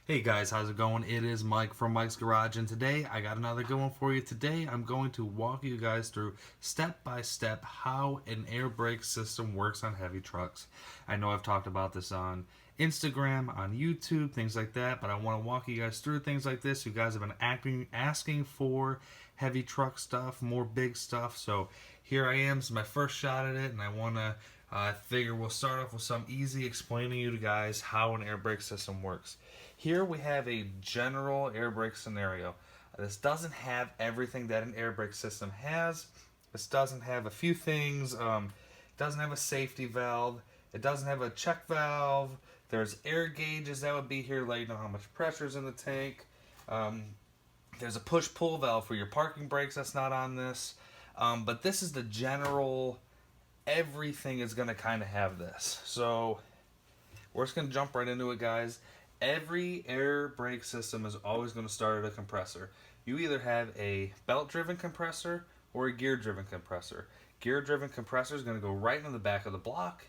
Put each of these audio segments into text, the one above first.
Hey guys, how's it going? It is Mike from Mike's Garage, and today I got another good one for you. Today I'm going to walk you guys through step by step how an air brake system works on heavy trucks. I know I've talked about this on Instagram, on YouTube, things like that, but I want to walk you guys through things like this. You guys have been asking for heavy truck stuff, more big stuff, so here I am. This is my first shot at it, and I want to figure we'll start off with some easy explaining you to guys how an air brake system works. Here we have a general air brake scenario. This doesn't have everything that an air brake system has. This doesn't have a few things. It doesn't have a safety valve. It doesn't have a check valve. There's air gauges that would be here, letting you know how much pressure is in the tank. There's a push-pull valve for your parking brakes that's not on this. But this is the general, everything is going to kind of have this. So we're just going to jump right into it, guys. Every air brake system is always going to start at a compressor. You either have a belt-driven compressor or a gear-driven compressor. Gear-driven compressor is going to go right in the back of the block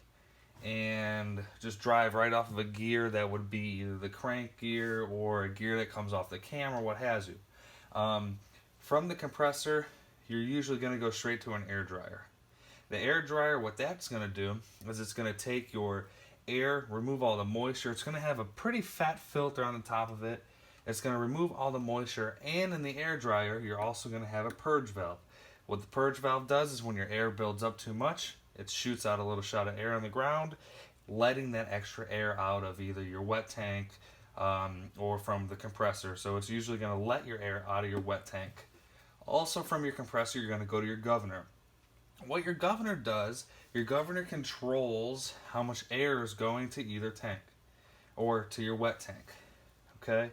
and just drive right off of a gear that would be either the crank gear or a gear that comes off the cam or what has you. From the compressor, you're usually going to go straight to an air dryer. The air dryer, what that's going to do is it's going to take your air, remove all the moisture. It's going to have a pretty fat filter on the top of it. It's going to remove all the moisture, and in the air dryer, you're also going to have a purge valve. What the purge valve does is when your air builds up too much, it shoots out a little shot of air on the ground, letting that extra air out of either your wet tank or from the compressor. So it's usually going to let your air out of your wet tank. Also from your compressor, you're going to go to your governor. What your governor does, your governor controls how much air is going to either tank or to your wet tank. Okay?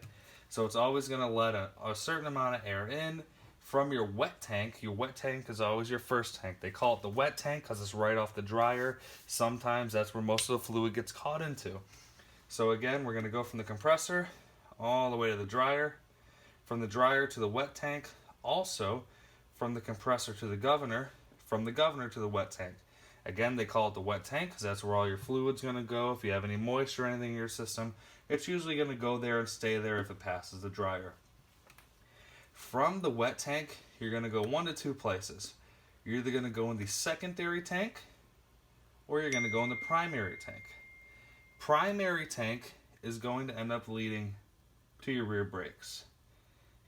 So it's always going to let a certain amount of air in from your wet tank. Your wet tank is always your first tank. They call it the wet tank because it's right off the dryer. Sometimes that's where most of the fluid gets caught into. So again, we're going to go from the compressor all the way to the dryer. From the dryer to the wet tank. Also, from the compressor to the governor. From the governor to the wet tank. Again, they call it the wet tank because that's where all your fluid's going to go. If you have any moisture or anything in your system, it's usually going to go there and stay there if it passes the dryer. From the wet tank, you're going to go one to two places. You're either going to go in the secondary tank or you're going to go in the primary tank. Primary tank is going to end up leading to your rear brakes.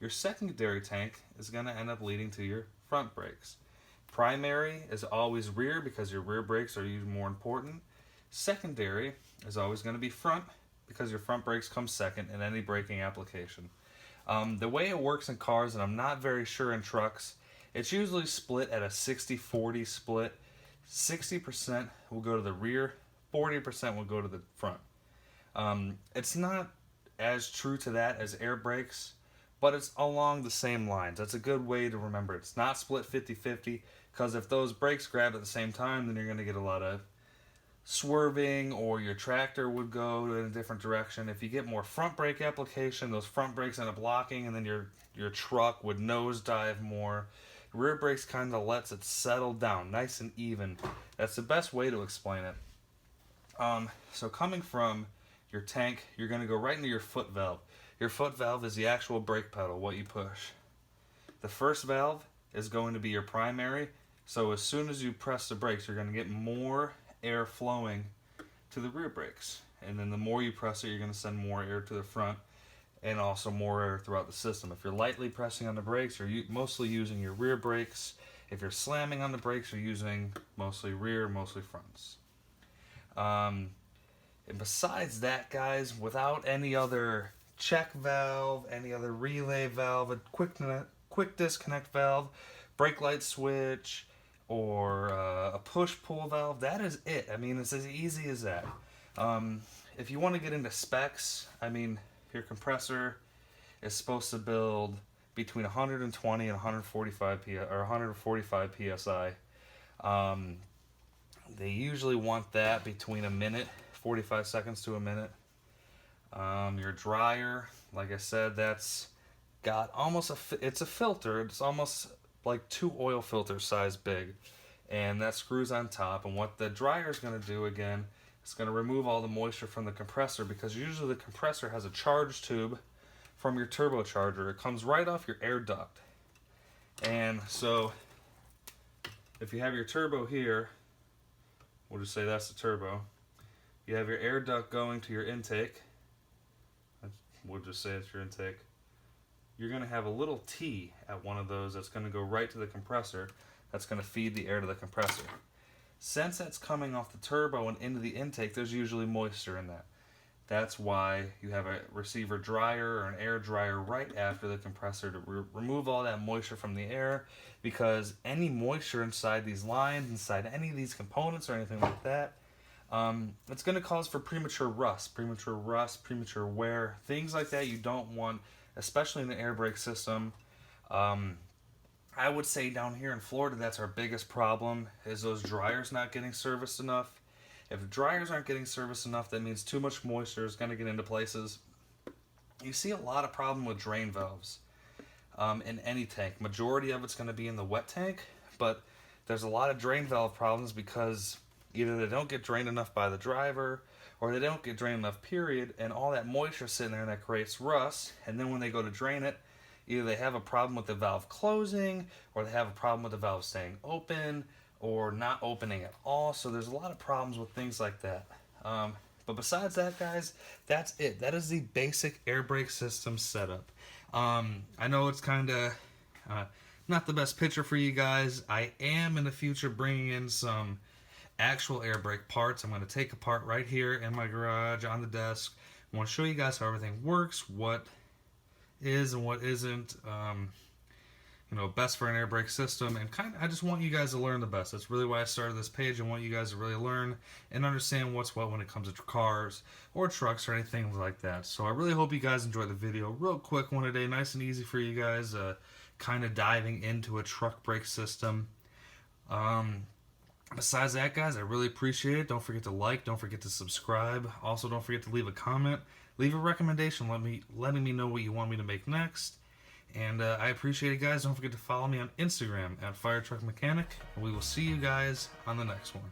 Your secondary tank is going to end up leading to your front brakes. Primary is always rear because your rear brakes are usually more important. Secondary is always going to be front because your front brakes come second in any braking application. The way it works in cars, and I'm not very sure in trucks, it's usually split at a 60-40 split. 60% will go to the rear, 40% will go to the front. It's not as true to that as air brakes, but it's along the same lines. That's a good way to remember. It's not split 50-50, because if those brakes grab at the same time, then you're going to get a lot of swerving, or your tractor would go in a different direction. If you get more front brake application, those front brakes end up locking, and then your truck would nosedive more. Rear brakes kind of lets it settle down, nice and even. That's the best way to explain it. So coming from your tank, you're going to go right into your foot valve. Your foot valve is the actual brake pedal, what you push. The first valve is going to be your primary, so as soon as you press the brakes, you're going to get more air flowing to the rear brakes. And then the more you press it, you're going to send more air to the front and also more air throughout the system. If you're lightly pressing on the brakes, you're mostly using your rear brakes. If you're slamming on the brakes, you're using mostly rear, mostly fronts. And besides that, guys, without any other check valve, any other relay valve, a quick disconnect valve, brake light switch, or a push-pull valve, that is it. I mean, it's as easy as that. If you want to get into specs, I mean, your compressor is supposed to build between 120 and 145 psi. They usually want that between a minute, 45 seconds to a minute. Your dryer, like I said, that's got almost it's a filter. It's almost like 2 oil filters size big, and that screws on top. And what the dryer is going to do again It's going to remove all the moisture from the compressor, because usually the compressor has a charge tube from your turbocharger. It comes right off your air duct. And so if you have your turbo here, we'll just say that's the turbo. You have your air duct going to your intake. We'll just say it's your intake. You're going to have a little T at one of those that's going to go right to the compressor. That's going to feed the air to the compressor. Since that's coming off the turbo and into the intake, there's usually moisture in that. That's why you have a receiver dryer or an air dryer right after the compressor to remove all that moisture from the air, because any moisture inside these lines, inside any of these components or anything like that, it's going to cause for premature rust, premature wear, things like that you don't want, especially in the air brake system. I would say down here in Florida, that's our biggest problem, is those dryers not getting serviced enough. If dryers aren't getting serviced enough, that means too much moisture is going to get into places. You see a lot of problem with drain valves in any tank. Majority of it's going to be in the wet tank, but there's a lot of drain valve problems because either they don't get drained enough by the driver, or they don't get drained enough, period, and all that moisture sitting there that creates rust, and then when they go to drain it, either they have a problem with the valve closing, or they have a problem with the valve staying open, or not opening at all. So there's a lot of problems with things like that. But besides that, guys, that's it. That is the basic air brake system setup. I know it's kind of not the best picture for you guys. I am in the future bringing in some actual air brake parts. I'm going to take apart right here in my garage on the desk. I want to show you guys how everything works, what is and what isn't, best for an air brake system, and I just want you guys to learn the best. That's really why I started this page. I want you guys to really learn and understand what's what when it comes to cars or trucks or anything like that. So I really hope you guys enjoyed the video. Real quick one today, nice and easy for you guys, kind of diving into a truck brake system. Besides that, guys, I really appreciate it. Don't forget to like, don't forget to subscribe. Also, don't forget to leave a comment. Leave a recommendation, letting me know what you want me to make next. And I appreciate it, guys. Don't forget to follow me on Instagram at Firetruck Mechanic. And we will see you guys on the next one.